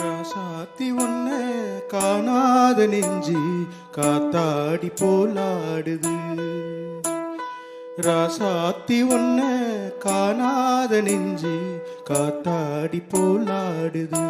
ராசாத்தி ஒன்ன காணாத நெஞ்சு காத்தாடி போலாடுது. ராசாத்தி ஒன்ன காணாத நெஞ்சு காத்தாடி போலாடுது.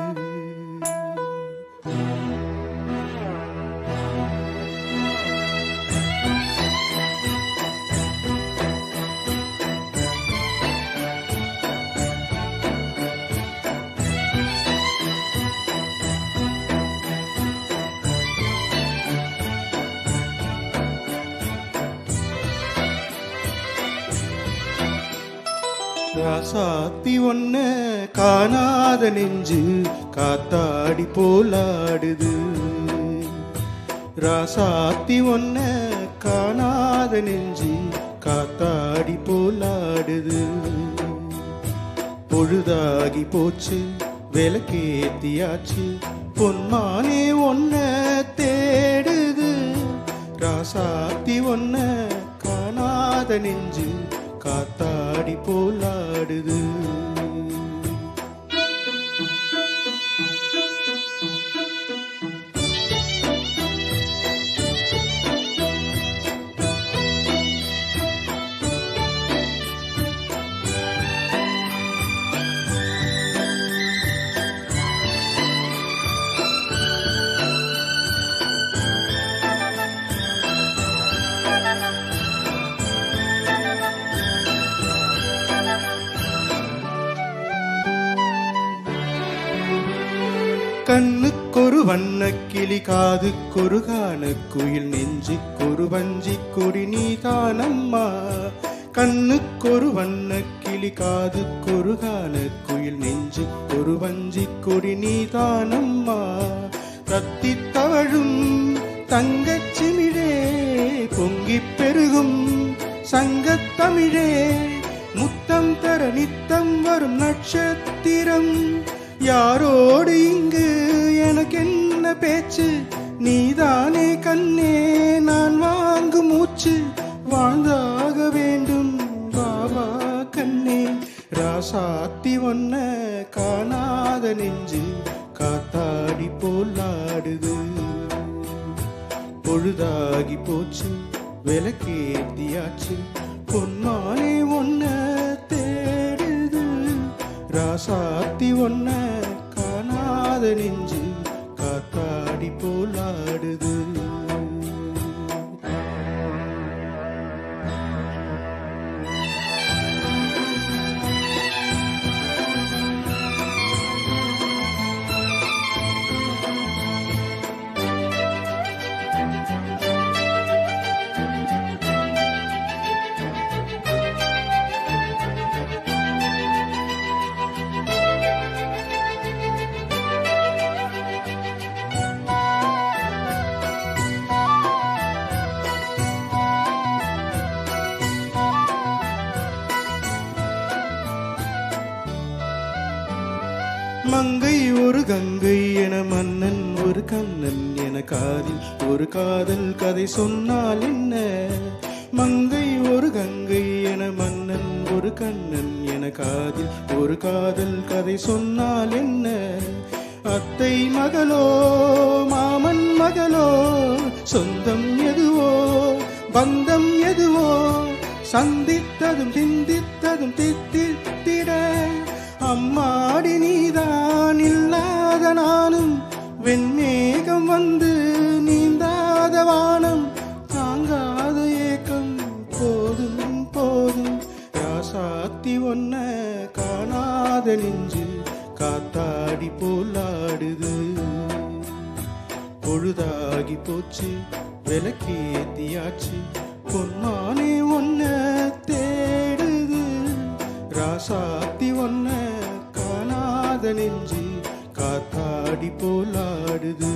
ராசாத்தி ஒன்ன காணாத நெஞ்சு காத்தாடி போலாடுது. ராசாத்தி ஒன்ன காணாத நெஞ்சு காத்தாடி போலாடுது. பொழுதாகி போச்சு விளக்கேத்தியாச்சு பொன்மானே ஒன்ன தேடுது. ராசாத்தி ஒன்ன காணாத நெஞ்சு காத்தாடி போலாடுது. கண்ணுக்கொரு வண்ணக்கிளி காதுக்கொரு கானக்குயில் நெஞ்சுக்கொரு வஞ்சிக் கொடி நீதானம்மா. கண்ணுக்கொரு வண்ணக்கிளி காதுக்கொரு கானக்குயில் நெஞ்சுக்கொரு வஞ்சிக் கொடி நீதானம்மா. தத்தித் தவழும் தங்கச்சிமிழே பொங்கிப் பெருகும் சங்கத்தமிழே முத்தம் தர நித்தம் வரும் நட்சத்திரம். யாரோடு இங்கு எனக்கு என்ன பேச்சு நீதானே கண்ணே நான் வாங்கும் மூச்சு. வாழ்ந்தாக வேண்டும் பாபா கண்ணே. ராசாத்தி ஒன்ன காணாத நெஞ்சு காத்தாடி போலாடுது. பொழுதாகி போச்சு விளக்கேத்தியாச்சு பொன்மானே ஒன்ன தேடுது. ராசாத்தி ஒன்ன காணாத நெஞ்சு காத்தாடி போலாடுது. மங்கை ஒரு கங்கை என மன்னன் ஒரு கண்ணன் என காதில் ஒரு காதல் கதை சொன்னால் என்ன. மங்கை ஒரு கங்கை என மன்னன் ஒரு கண்ணன் என காதில் ஒரு காதல் கதை சொன்னால் என்ன. அத்தை மகளோ மாமன் மகளோ சொந்தம் எதுவோ பந்தம் எதுவோ சந்தித்ததும் சிந்தித்ததும் தித்தித்திட. அம்மாடி நீதான் இல்லாத நானும் வெண்மேகம் வந்து நீந்தாத வானம் தாங்காத ஏக்கம் போதும் போதும். ராசாத்தி ஒன்ன காணாத நெஞ்சு காத்தாடி போலாடுது. பொழுதாகி போச்சு விளக்கேத்தியாச்சு பொன்மானே ஒன்ன தேடுது. ராசாத்தி ஒன்ன காணாத நெஞ்சு காத்தாடி போலாடுது.